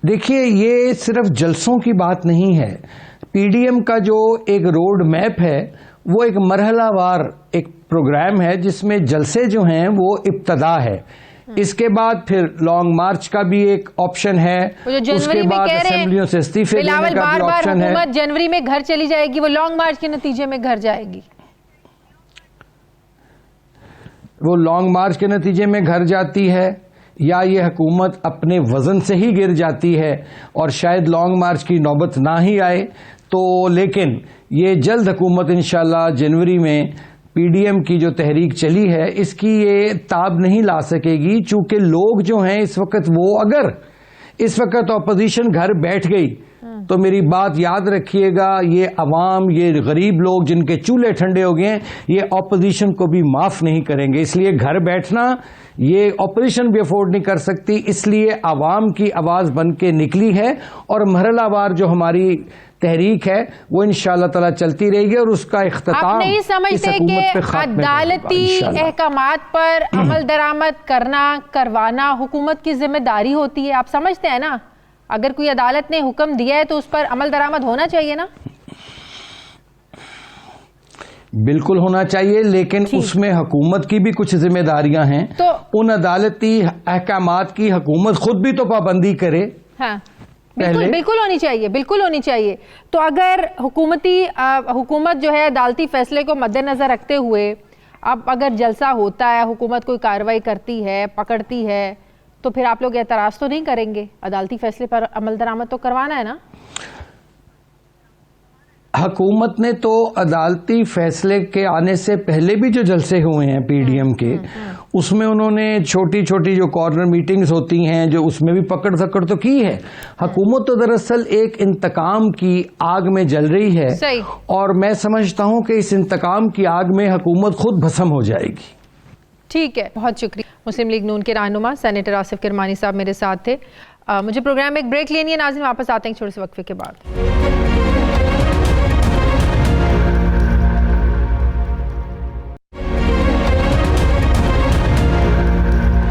देखिए, ये सिर्फ जलसों की बात नहीं है। पीडीएम का जो एक रोड मैप है वो एक मरहलावार एक प्रोग्राम है जिसमें जलसे जो हैं वो इब्तदा है। इसके बाद फिर लॉन्ग मार्च का भी एक ऑप्शन है, उसके बाद असेंबलियों से इस्तीफे देने का भी ऑप्शन है। हुकूमत जनवरी में घर चली जाएगी, वो लॉन्ग मार्च के नतीजे में घर जाएगी। वो लॉन्ग मार्च के नतीजे में घर जाती है या ये हुकूमत अपने वजन से ही गिर जाती है और शायद लॉन्ग मार्च की नौबत ना ही आए। तो लेकिन ये जल्द हुकूमत इंशाल्लाह जनवरी में पीडीएम की जो तहरीक चली है इसकी ये ताब नहीं ला सकेगी, चूंकि लोग जो हैं इस वक्त, वो अगर इस वक्त अपोजिशन घर बैठ गई तो मेरी बात याद रखिएगा, ये अवाम, ये गरीब लोग जिनके चूल्हे ठंडे हो गए हैं, ये अपोजिशन को भी माफ नहीं करेंगे। इसलिए घर बैठना ये अपोजिशन भी अफोर्ड नहीं कर सकती, इसलिए अवाम की आवाज बन के निकली है और महरलावार जो हमारी तहरीक है वो इंशाअल्लाह ताला चलती रहेगी और उसका इख्तिताम आप नहीं समझते कि अदालती अहकामात पर अमल दरामद करना, करवाना हुकूमत की जिम्मेदारी होती है? आप समझते हैं ना, अगर कोई अदालत ने हुक्म दिया है तो उस पर अमल दरामद होना चाहिए ना? बिल्कुल होना चाहिए, लेकिन उसमें हुकूमत की भी कुछ जिम्मेदारियां हैं। तो उन अदालती अहकामात की हुकूमत खुद भी तो पाबंदी करे। हाँ, बिल्कुल होनी चाहिए, बिल्कुल होनी चाहिए। तो अगर हुकूमत जो है अदालती फैसले को मद्देनजर रखते हुए, अब अगर जलसा होता है, हुकूमत कोई कार्रवाई करती है, पकड़ती है, तो फिर आप लोग एतराज तो नहीं करेंगे? अदालती फैसले पर अमल दरामद तो करवाना है ना? हुकूमत ने तो अदालती फैसले के आने से पहले भी जो जलसे हुए हैं पीडीएम के, उसमें उन्होंने छोटी छोटी जो कॉर्नर मीटिंग्स होती हैं जो उसमें भी पकड़ सकड़ तो की है। हुकूमत तो दरअसल एक इंतकाम की आग में जल रही है सही। और मैं समझता हूं कि इस इंतकाम की आग में हुकूमत खुद भस्म हो जाएगी। ठीक है, बहुत शुक्रिया। मुस्लिम लीग नून के रहनुमा सेनेटर आसिफ किरमानी साहब मेरे साथ थे। मुझे प्रोग्राम में एक ब्रेक लेनी है नाज़रीन, वापस आते हैं छोटे से वक्फे के बाद।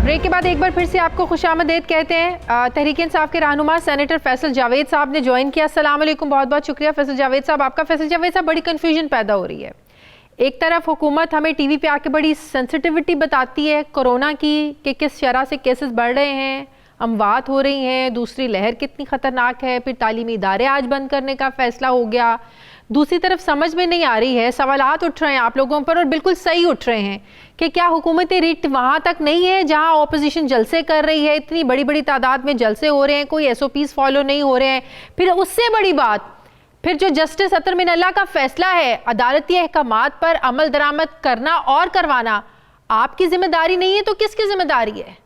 ब्रेक के बाद एक बार फिर से आपको खुशामदीद कहते हैं। तहरीक इंसाफ के रहनुमा सेनेटर फैसल जावेद साहब ने ज्वाइन किया। अस्सलाम वालेकुम, बहुत बहुत शुक्रिया फैसल जावेद साहब आपका। फैसल जावेद साहब, बड़ी कन्फ्यूजन पैदा हो रही है। एक तरफ हुकूमत हमें टीवी पे आके बड़ी सेंसिटिविटी बताती है कोरोना की कि किस शरह से केसेस बढ़ रहे हैं, अमवात हो रही हैं, दूसरी लहर कितनी ख़तरनाक है, फिर तालीमी इदारे आज बंद करने का फ़ैसला हो गया। दूसरी तरफ समझ में नहीं आ रही है, सवालात उठ रहे हैं आप लोगों पर और बिल्कुल सही उठ रहे हैं कि क्या हुकूमती रिट वहाँ तक नहीं है जहाँ ऑपोजिशन जलसे कर रही है, इतनी बड़ी बड़ी तादाद में जलसे हो रहे हैं, कोई SOPs फॉलो नहीं हो रहे हैं। फिर उससे बड़ी बात, फिर जो जस्टिस अतर मिनल्ला का फैसला है अदालती अहकामात पर अमल दरामद करना और करवाना आपकी जिम्मेदारी नहीं है तो किसकी जिम्मेदारी है?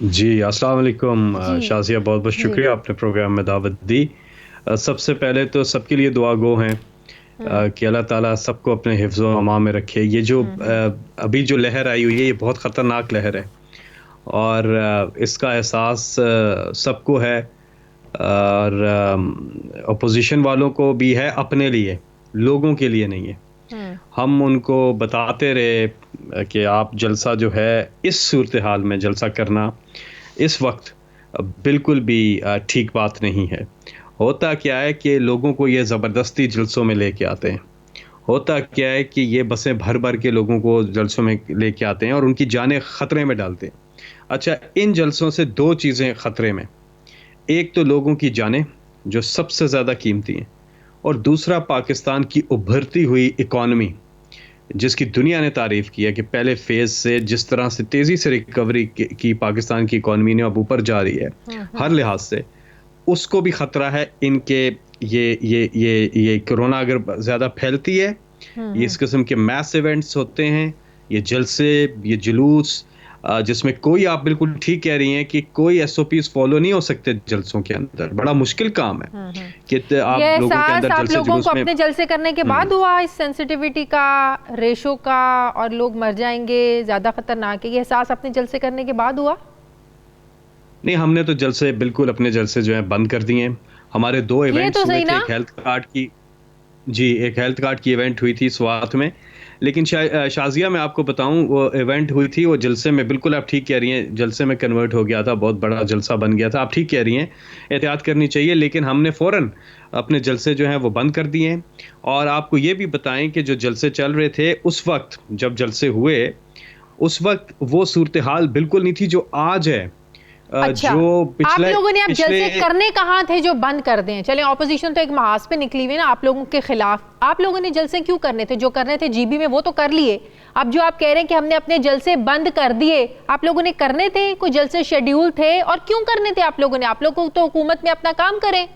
जी अस्सलाम वालेकुम शाजिया, बहुत बहुत शुक्रिया आपने प्रोग्राम में दावत दी। सबसे पहले तो सबके लिए दुआ गो हैं कि अल्लाह ताला सबको अपने हिफ्ज़ व अमान में रखे। ये जो अभी जो लहर आई हुई है ये बहुत ख़तरनाक लहर है और इसका एहसास सबको है और अपोजिशन वालों को भी है, अपने लिए, लोगों के लिए नहीं है। हम उनको बताते रहे कि आप जलसा जो है इस सूरत हाल में जलसा करना इस वक्त बिल्कुल भी ठीक बात नहीं है। होता क्या है कि लोगों को ये ज़बरदस्ती जलसों में लेके आते हैं। होता क्या है कि ये बसें भर भर के लोगों को जलसों में लेके आते हैं और उनकी जानें ख़तरे में डालते हैं। अच्छा, इन जलसों से दो चीज़ें ख़तरे में, एक तो लोगों की जानें जो सबसे ज़्यादा कीमती हैं और दूसरा पाकिस्तान की उभरती हुई इकॉनमी जिसकी दुनिया ने तारीफ़ की है कि पहले फेज़ से जिस तरह से तेज़ी से रिकवरी की पाकिस्तान की इकॉनमी ने अब ऊपर जा रही है हर लिहाज से, उसको भी ख़तरा है। इनके ये कोरोना अगर ज़्यादा फैलती है, ये इस किस्म के मैस इवेंट्स होते हैं, ये जलसे, ये जुलूस जिसमें कोई, आप बिल्कुल ठीक कह रही हैं कि कोई SOPs फॉलो नहीं हो सकते जलसों के अंदर, बड़ा मुश्किल काम है कि आप लोगों के अंदर जलसे जुलूस में। अपने जलसे करने के बाद हुआ इस सेंसिटिविटी का, रेशो का, और लोग मर जाएंगे, ज़्यादा खतरनाक है, ये एहसास अपने जलसे करने के बाद हुआ? नहीं, हमने तो जलसे बिल्कुल अपने जलसे जो है बंद कर दिए। हमारे दो इवेंट्स हुए थे, एक हेल्थ कार्ड की, जी एक हेल्थ कार्ड की इवेंट हुई थी स्वात में, लेकिन शाजिया मैं आपको बताऊं, वो इवेंट हुई थी, वो जलसे में, बिल्कुल आप ठीक कह रही हैं, जलसे में कन्वर्ट हो गया था, बहुत बड़ा जलसा बन गया था। आप ठीक कह रही हैं, एहतियात करनी चाहिए, लेकिन हमने फ़ौरन अपने जलसे जो हैं वो बंद कर दिए हैं। और आपको ये भी बताएं कि जो जलसे चल रहे थे उस वक्त, जब जलसे हुए उस वक्त वो सूरत हाल बिल्कुल नहीं थी जो आज है। अच्छा, जो आप लोगों ने अब जलसे करने कहाँ थे जो बंद कर दें? चले, ऑपोजिशन तो एक महाज पे निकली हुई ना आप लोगों के खिलाफ, आप लोगों ने जलसे क्यों करने थे? जो करने थे जीबी में वो तो कर लिए, अब जो आप कह रहे हैं कि हमने अपने जलसे बंद कर दिए, आप लोगों ने करने थे? कोई जलसे शेड्यूल थे? और क्यों करने थे आप लोगों ने? आप लोग तो हुकूमत में अपना काम करें।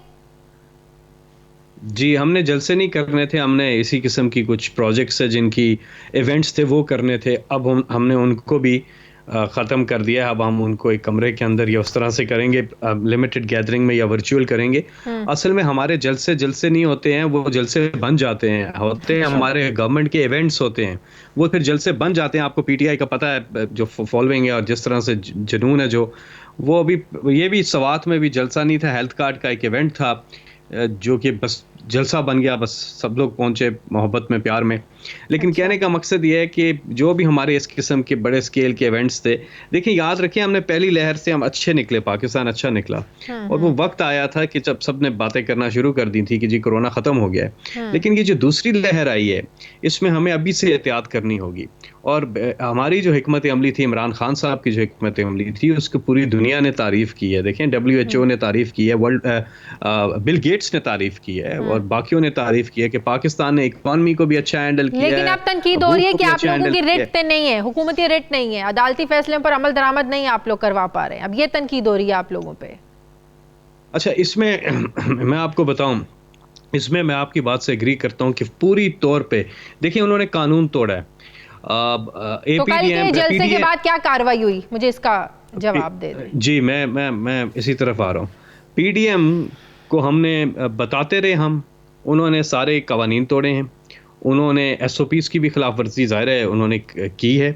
जी, हमने जलसे नहीं करने थे, हमने इसी किस्म की कुछ प्रोजेक्ट्स है जिनकी इवेंट्स थे वो करने थे। अब हमने उनको भी ख़त्म कर दिया है। अब हम उनको एक कमरे के अंदर या उस तरह से करेंगे, लिमिटेड गैदरिंग में या वर्चुअल करेंगे। असल में हमारे जलसे नहीं होते हैं, वो जलसे बन जाते हैं, होते हैं हमारे गवर्नमेंट के इवेंट्स होते हैं, वो फिर जलसे बन जाते हैं। आपको पीटीआई का पता है जो फॉलोइंग है और जिस तरह से जुनून है, जो वो अभी, ये भी सवात में भी जलसा नहीं था, हेल्थ कार्ड का एक इवेंट था जो कि बस जलसा बन गया, बस सब लोग पहुंचे मोहब्बत में, प्यार में। लेकिन कहने का मकसद ये है कि जो भी हमारे इस किस्म के बड़े स्केल के इवेंट्स थे, देखिए याद रखें, हमने पहली लहर से हम अच्छे निकले, पाकिस्तान अच्छा निकला। और वो वक्त आया था कि जब सब ने बातें करना शुरू कर दी थी कि जी कोरोना ख़त्म हो गया है। लेकिन ये जो दूसरी लहर आई है, इसमें हमें अभी से एहतियात करनी होगी। और हमारी जो हिकमत अमली थी, इमरान खान साहब की जो हिकमत अमली थी, उसको पूरी दुनिया ने तारीफ़ की है। देखें, WHO ने तारीफ़ की है, बिल गेट्स ने तारीफ़ की है, और बाकियों ने तारीफ़ की है कि पाकिस्तान ने इकॉनमी को भी अच्छा हैंडल किया है। लेकिन अब तनकीद हो रही है कि आप लोगों की रिट नहीं है, हुकूमती रिट नहीं है, अदालती फैसले पर अमल दरामद नहीं आप लोग करवा पा रहे हैं, अब ये तनकीद हो रही है आप लोगों पे। अच्छा, इसमें मैं आपको बताऊं, इसमें मैं आपकी बात से एग्री करता हूं कि पूरी तौर पे देखिए उन्होंने कानून तोड़ा है। तो कल के जलसे के बाद क्या कार्रवाई हुई, मुझे इसका जवाब दे दें। जी, मैं इसी तरफ आ रहा हूँ। PDM को हमने बताते रहे हम, उन्होंने सारे कवानीन तोड़े हैं, उन्होंने SOPs की भी खिलाफ वर्जी ज़ाहिर है उन्होंने की है।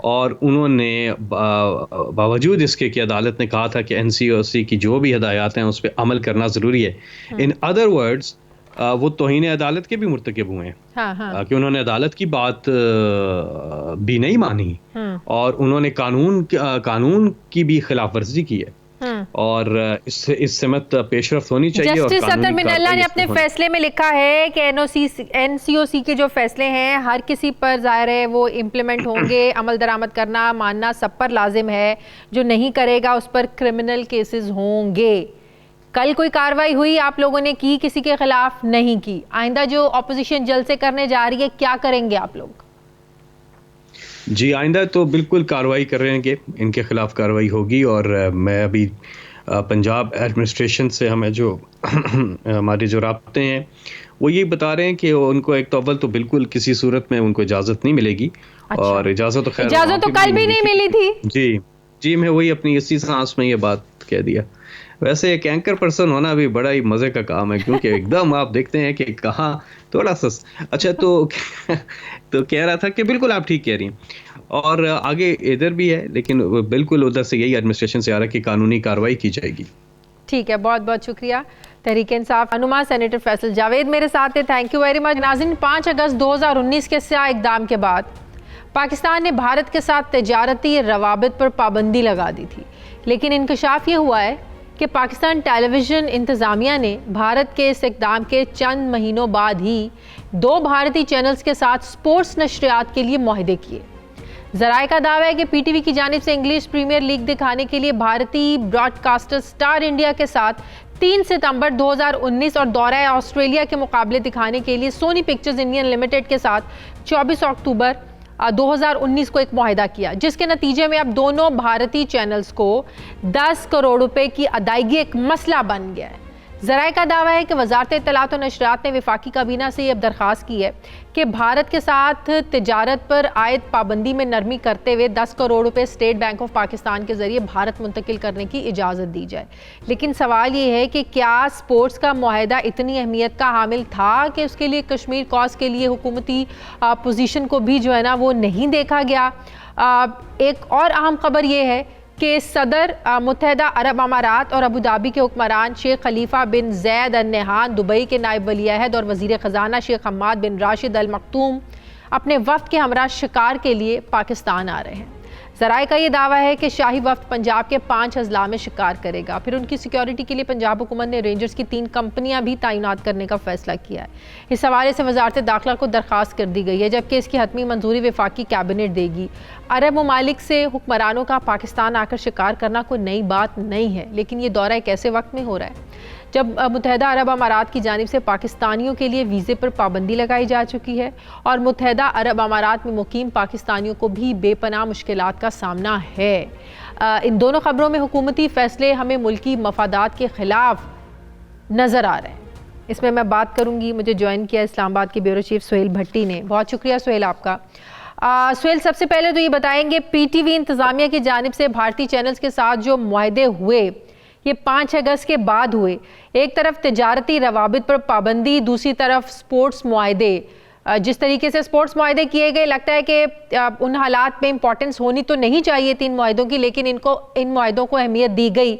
और उन्होंने बावजूद इसके कि अदालत ने कहा था कि NCOC की जो भी हिदायत हैं उस पर अमल करना ज़रूरी है। इन अदर वर्ड्स वो तौहीन अदालत के भी मुर्तकिब हुए हैं। कि उन्होंने अदालत की बात भी नहीं मानी, और उन्होंने कानून की भी खिलाफ वर्जी की है। और इस समत पेशरफ्त होनी चाहिए। जस्टिस सतर मिनल्ला ने अपने फैसले में लिखा है कि NCOC के जो फैसले हैं हर किसी पर ज़ाहिर है वो इम्प्लीमेंट होंगे, अमल दरामद करना मानना सब पर लाजिम है, जो नहीं करेगा उस पर क्रिमिनल केसेस होंगे। कल कोई कार्रवाई हुई आप लोगों ने की, किसी के खिलाफ नहीं की। आइंदा जो अपोजिशन जलसे करने जा रही है क्या करेंगे आप लोग? जी, आइंदा तो बिल्कुल कार्रवाई कर रहे हैं कि इनके खिलाफ कार्रवाई होगी। और मैं अभी पंजाब एडमिनिस्ट्रेशन से हमें जो हमारे जो राब्ते हैं वो ये बता रहे हैं कि उनको एक तो अव्वल तो बिल्कुल किसी सूरत में उनको इजाज़त नहीं मिलेगी। अच्छा। और इजाज़त तो खैर इजाज़त तो कल भी नहीं मिली थी। जी मैं वही अपनी इसी सांस में ये बात कह दिया। वैसे एक एंकर पर्सन होना भी बड़ा ही मज़े का काम है, क्योंकि एकदम आप देखते हैं कि कहाँ थोड़ा सा अच्छा तो कह रहा था कि बिल्कुल आप ठीक कह रही हैं। और आगे इधर भी है, लेकिन बिल्कुल उधर से यही एडमिनिस्ट्रेशन से आ रहा है कि कानूनी कार्रवाई की जाएगी। ठीक है, बहुत बहुत शुक्रिया तहरीक इंसाफ अनुमा। सेनेटर फैसल जावेद मेरे साथ थे, थैंक यू वेरी मच। नाज़रीन, 5 अगस्त 2019 के स्या इक़दाम के बाद पाकिस्तान ने भारत के साथ तजारती रवाबित पर पाबंदी लगा दी थी, लेकिन इंकशाफ ये हुआ है कि पाकिस्तान टेलीविज़न इंतज़ामिया ने भारत के इस इक़दाम के चंद महीनों बाद ही 2 भारतीय चैनल्स के साथ स्पोर्ट्स नशरियात के लिए मुआहदे किए। ज़राए का दावा है कि PTV की जानिब से इंग्लिश प्रीमियर लीग दिखाने के लिए भारतीय ब्रॉडकास्टर स्टार इंडिया के साथ 3 सितंबर 2019 और दौरा ऑस्ट्रेलिया के मुकाबले दिखाने के लिए सोनी पिक्चर्स इंडियन लिमिटेड के साथ 24 अक्टूबर 2019 को एक मुआहदा किया, जिसके नतीजे में अब दोनों भारतीय चैनल्स को 10 करोड़ रुपए की अदायगी एक मसला बन गया है। ज़राए का दावा है कि वज़ारत इत्तलात और नशरियात ने वफाकी काबीना से ये दरख्वास्त की है कि भारत के साथ तिजारत पर आयद पाबंदी में नरमी करते हुए 10 करोड़ रुपए स्टेट बैंक ऑफ पाकिस्तान के ज़रिए भारत मुंतकिल करने की इजाज़त दी जाए। लेकिन सवाल ये है कि क्या स्पोर्ट्स का मुआहदा इतनी अहमियत का हामिल था कि उसके लिए कश्मीर कॉज के लिए हुकूमती पोजीशन को भी जो है ना वो नहीं देखा गया। एक और अहम खबर ये है कि सदर मुत्तहदा अरब अमारात और अबू धाबी के हुक्मरान शेख खलीफा बिन जैद अल नहान, दुबई के नायब वली अहद और वज़ीर ख़जाना शेख हम्माद बिन राशिद अल मखतूम अपने वफ्द के हमरा शिकार के लिए पाकिस्तान आ रहे हैं। ज़राए का ये दावा है कि शाही वफ्द पंजाब के 5 अजला में शिकार करेगा। फिर उनकी सिक्योरिटी के लिए पंजाब हुकूमत ने रेंजर्स की 3 कंपनियां भी तैनात करने का फैसला किया है। इस हवाले से वजारत दाखिला को दरख्वास्त कर दी गई है, जबकि इसकी हतमी मंजूरी वफाकी कैबिनेट देगी। अरब ममालिक से हुक्मरानों का पाकिस्तान आकर शिकार करना कोई नई बात नहीं है, लेकिन ये दौरा एक ऐसे वक्त में हो रहा है जब मुत्तहदा अरब अमारात की जानिब से पाकिस्तानियों के लिए वीज़े पर पाबंदी लगाई जा चुकी है और मुत्तहदा अरब अमारात में मुकीम पाकिस्तानियों को भी बेपनाह मुश्किलात का सामना है। इन दोनों खबरों में हुकूमती फ़ैसले हमें मुल्की मफादात के ख़िलाफ़ नज़र आ रहे हैं। इसमें मैं बात करूँगी, मुझे ज्वाइन किया इस्लामाबाद के ब्यूरो चीफ सुहेल भट्टी ने। बहुत शुक्रिया सुहेल आपका। सुहेल, सबसे पहले तो ये बताएंगे, PTV इंतज़ामिया की जानिब से भारतीय चैनल्स के साथ जो मुआहदे हुए ये 5 अगस्त के बाद हुए, एक तरफ तिजारती रवाबित पर पाबंदी, दूसरी तरफ स्पोर्ट्स मुआहदे। जिस तरीके से स्पोर्ट्स मुआहदे किए गए, लगता है कि उन हालात में इंपॉर्टेंस होनी तो नहीं चाहिए थी इन मुआहदों की, लेकिन इन मुआहदों को अहमियत दी गई।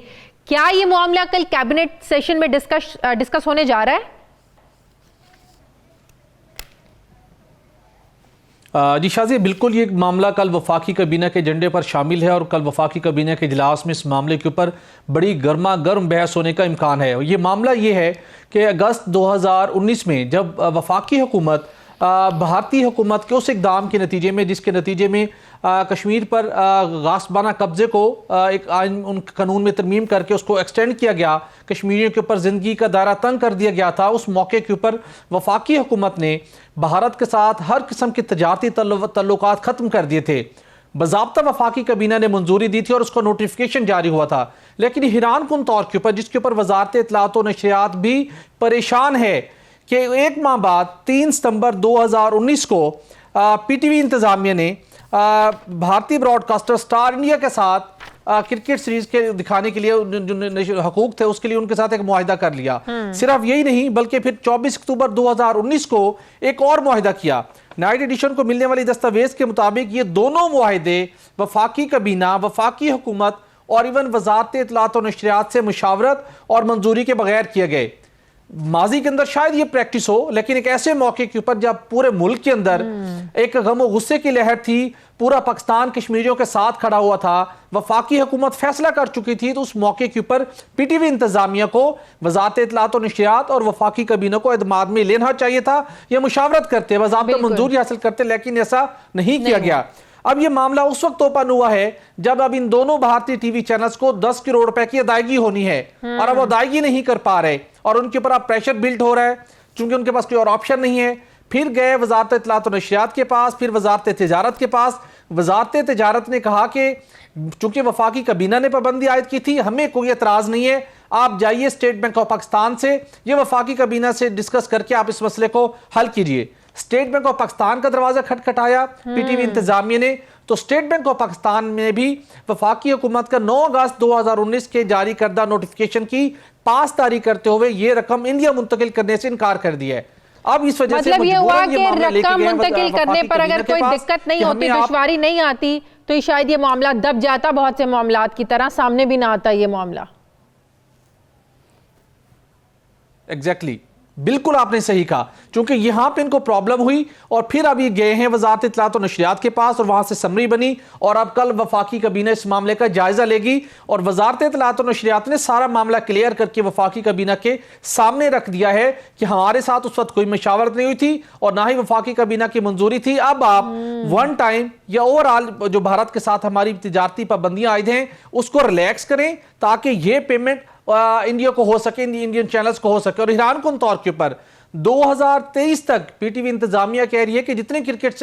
क्या ये मामला कल कैबिनेट सेशन में डिस्कस होने जा रहा है? जी शाज़िया, बिल्कुल ये मामला कल वफाकी काबीना के एजेंडे पर शामिल है और कल वफाकी काबीना के इजलास में इस मामले के ऊपर बड़ी गर्मा गर्म बहस होने का इम्कान है। ये मामला ये है कि अगस्त 2019 में जब वफाकी हुकूमत भारतीय हुकूमत के उस इक़दाम के नतीजे में, जिसके नतीजे में कश्मीर पर गासबाना कब्ज़े को एक आइन उन कानून में तरमीम करके उसको एक्सटेंड किया गया, कश्मीरियों के ऊपर ज़िंदगी का दायरा तंग कर दिया गया था, उस मौके के ऊपर वफाकी हुकूमत ने भारत के साथ हर किस्म के तजारती तल्लुकात ख़त्म कर दिए थे। बाज़ाब्ता वफाकी काबीना ने मंजूरी दी थी और उसका नोटिफिकेशन जारी हुआ था। लेकिन हैरान कुन तौर के ऊपर, जिसके ऊपर वजारत इत्तलात व नशरियात भी परेशान है कि एक माह बाद 3 सितंबर 2019 को PTV इंतज़ामिया ने भारतीय ब्रॉडकास्टर स्टार इंडिया के साथ क्रिकेट सीरीज के दिखाने के लिए जो हकूक थे उसके लिए उनके साथ एक मुआहिदा कर लिया। सिर्फ यही नहीं बल्कि फिर 24 अक्टूबर 2019 को एक और मुआहिदा किया। नाइट एडिशन को मिलने वाली दस्तावेज के मुताबिक ये दोनों मुआहिदे वफाकी काबीना, वफाकी हुकूमत और इवन वजारत इत्तलात और नशरियात से मुशावरत और मंजूरी के बगैर किए गए। माजी के अंदर शायद ये प्रैक्टिस हो, लेकिन एक ऐसे मौके के ऊपर जब पूरे मुल्क के अंदर एक गम और गुस्से की लहर थी, पूरा पाकिस्तान कश्मीरियों के साथ खड़ा हुआ था, वफाकी हुकूमत फैसला कर चुकी थी, तो उस मौके के ऊपर PTV इंतजामिया को वजारत इत्तलात और नशरियात और वफाकी काबीना को एतमाद में लेना चाहिए था, या मुशावरत करते, बाज़ाब्ता मंजूरी हासिल करते, लेकिन ऐसा नहीं किया गया। अब ये मामला उस वक्त ओपन हुआ है जब अब इन दोनों भारतीय TV चैनल्स को 10 करोड़ रुपए की अदायगी होनी है और अब वो अदायगी नहीं कर पा रहे और उनके ऊपर अब प्रेशर बिल्ड हो रहा है, क्योंकि उनके पास कोई और ऑप्शन नहीं है। फिर गए वजारत इत्तलात और नशरियात के पास, फिर वजारत तिजारत के पास। वजारत तिजारत ने कहा कि चूंकि वफाकी काबीना ने पाबंदी आयद की थी, हमें कोई एतराज़ नहीं है, आप जाइए स्टेट बैंक ऑफ पाकिस्तान से, ये वफाकी काबीना से डिस्कस करके आप इस मसले को हल कीजिए। स्टेट बैंक ऑफ पाकिस्तान का दरवाजा खटखटाया PTV इंतजामिया ने, तो स्टेट बैंक ऑफ पाकिस्तान में भी वफाकी हुकूमत का 9 अगस्त 2019 के जारी करदा नोटिफिकेशन की पास तारीख करते हुए ये रकम इंडिया मुंतकिल करने से इनकार कर दिया है। अब इस वजह से मतलब ये हुआ कि रकम मुंतकिल करने पर अगर कोई दिक्कत नहीं होती, दुश्वारी नहीं आती, तो शायद ये मामला दब जाता, बहुत से मामलात की तरह सामने भी ना आता ये मामला। एग्जैक्टली, बिल्कुल आपने सही कहा, क्योंकि यहां पे इनको प्रॉब्लम हुई और फिर अब ये गए हैं वजारत इत्तलात और नशरियात के पास और वहां से समरी बनी और अब कल वफाकी काबीना इस मामले का जायजा लेगी और वजारत इत्तलात और नशरियात ने सारा मामला क्लियर करके वफाकी काबीना के सामने रख दिया है कि हमारे साथ उस वक्त कोई मशावरत नहीं हुई थी और ना ही वफाकी काबीना की मंजूरी थी। अब आप वन टाइम या ओवरऑल जो भारत के साथ हमारी तिजारती पाबंदियां आयद हैं उसको रिलैक्स करें ताकि ये पेमेंट इंडिया को हो सके, इंडियन चैनल्स को हो सके। और हैरान कुन तौर के ऊपर 2023 तक PTV इंतजामिया कह रही है कि जितने क्रिकेट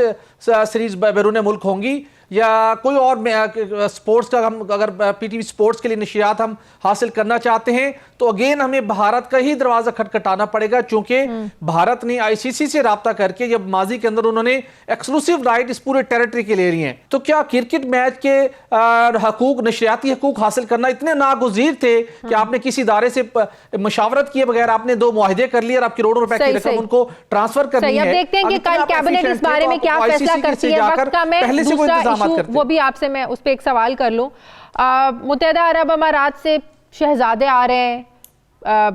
सीरीज बैरून मुल्क होंगी या कोई और स्पोर्ट्स का, हम अगर PTV स्पोर्ट्स के लिए नशियात हम हासिल करना चाहते हैं तो अगेन हमें भारत का ही दरवाजा खटखटाना पड़ेगा, क्योंकि भारत ने ICC से राब्ता करके जब माजी के अंदर उन्होंने एक्सक्लूसिव राइट इस पूरे टेरिटरी के ले रही हैं, तो क्या क्रिकेट मैच के हकूक, नशरियाती हकूक हासिल करना इतने नागुज़ीर थे कि आपने किसी इदारे से मशावरत किए बगैर आपने 2 मुआहिदे कर लिए और आप करोड़ों रुपए की रकम उनको ट्रांसफर करनी है। देखते हैं कि कल कैबिनेट इस बारे में क्या फैसला करती है। वक्त का मैं दूसरा इशू वो भी आपसे मैं उस पर एक सवाल कर लूं। मुत्तहदा अरब अमारात से शहजादे आ रहे हैं,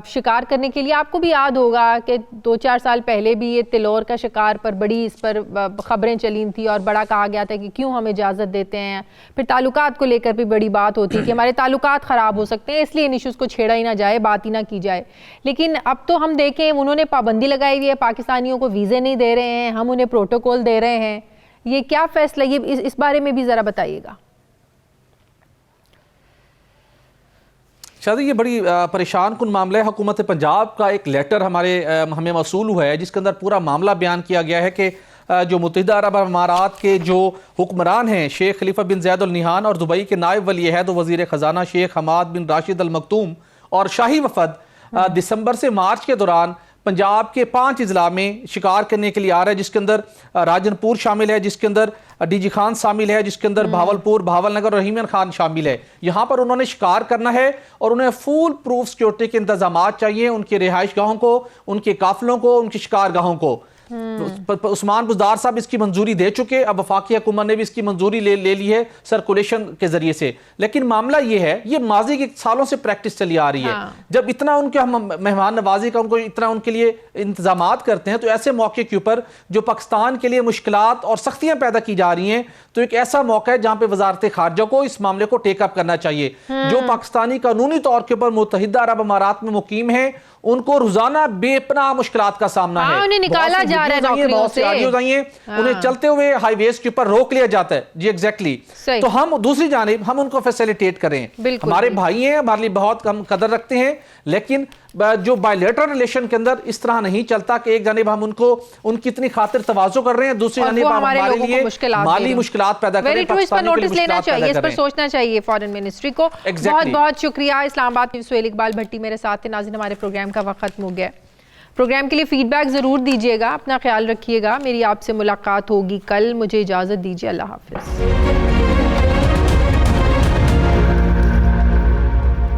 शिकार करने के लिए। आपको भी याद होगा कि 2-4 साल पहले भी ये तिलौर का शिकार पर बड़ी इस पर ख़बरें चली थी और बड़ा कहा गया था कि क्यों हम इजाज़त देते हैं। फिर ताल्लुकात को लेकर भी बड़ी बात होती कि हमारे ताल्लुकात ख़राब हो सकते हैं, इसलिए इन इशूज़ को छेड़ा ही ना जाए, बात ही ना की जाए। लेकिन अब तो हम देखें उन्होंने पाबंदी लगाई हुई है, पाकिस्तानियों को वीज़े नहीं दे रहे हैं, हम उन्हें प्रोटोकॉल दे रहे हैं। ये क्या फ़ैसला, ये इस बारे में भी ज़रा बताइएगा। शायद ये बड़ी परेशान कुन मामला है। हुकूमत पंजाब का एक लेटर हमें मौसूल हुआ है जिसके अंदर पूरा मामला बयान किया गया है कि जो मुत्तहिदा अरब अमारात के जो हुक्मरान हैं शेख खलीफा बिन ज़ैद अल नहयान और दुबई के नायब वली अहद व वज़ीर ख़जाना शेख हमाद बिन राशिद अल मखतूम और शाही वफद दिसंबर से मार्च के दौरान पंजाब के 5 अजला में शिकार करने के लिए आ रहा है, जिसके अंदर राजनपुर शामिल है, जिसके अंदर डीजी खान शामिल है, जिसके अंदर भावलपुर, भावलनगर और रहीमन खान शामिल है। यहाँ पर उन्होंने शिकार करना है और उन्हें फुल प्रूफ सिक्योरिटी के इंतजाम चाहिए, उनके रिहाइश गाहों को, उनके काफिलों को, उनकी शिकार गाहों को। उस्मान बुज़दार साहब इसकी मंजूरी दे चुके, अब वफाकी हुकूमत ने भी इसकी मंजूरी ले ली है सर्कुलेशन के जरिए से। लेकिन मामला ये है, ये माजी के सालों से प्रैक्टिस चली आ रही है। जब इतना उनके हम मेहमान नवाजी का उनको इतना उनके लिए इंतजामात करते हैं, तो ऐसे मौके के ऊपर जो पाकिस्तान के लिए मुश्किलात और सख्तियां पैदा की जा रही हैं, तो एक ऐसा मौका है जहां पे वजारत खारजा को इस मामले को टेकअप करना चाहिए। जो पाकिस्तानी कानूनी तौर के ऊपर मुत्तहिदा अरब अमारात में मुकीम है, उनको रोजाना बेपनाह मुश्किलात का सामना है। उन्हें निकाला जा रहा है नौकरियों से, उन्हें चलते हुए हाईवेज के ऊपर रोक लिया जाता है। जी एग्जैक्टली। तो हम दूसरी जानिब हम उनको फैसिलिटेट करें, हमारे भाई हैं, हमारे लिए बहुत कम कदर रखते हैं, लेकिन जो बायलैटरल रिलेशन के अंदर इस तरह नहीं चलता कि एक जानिब हम उनकी इतनी खातिर तवाज़ो कर रहे हैं, दूसरी जानिब हमारे लिए माली मुश्किलात पैदा कर रहे हैं। इस पर नोटिस लेना चाहिए, इस पर सोचना चाहिए फॉरेन मिनिस्ट्री को। बहुत बहुत शुक्रिया। इस्लामाबाद से सुहेल इकबाल भट्टी मेरे साथ थे। नाज़रीन, हमारे प्रोग्राम का वक्त खत्म हो गया। प्रोग्राम के लिए फीडबैक ज़रूर दीजिएगा, अपना ख्याल रखिएगा। मेरी आपसे मुलाकात होगी कल। मुझे इजाज़त दीजिए। अल्लाह हाफ़िज़।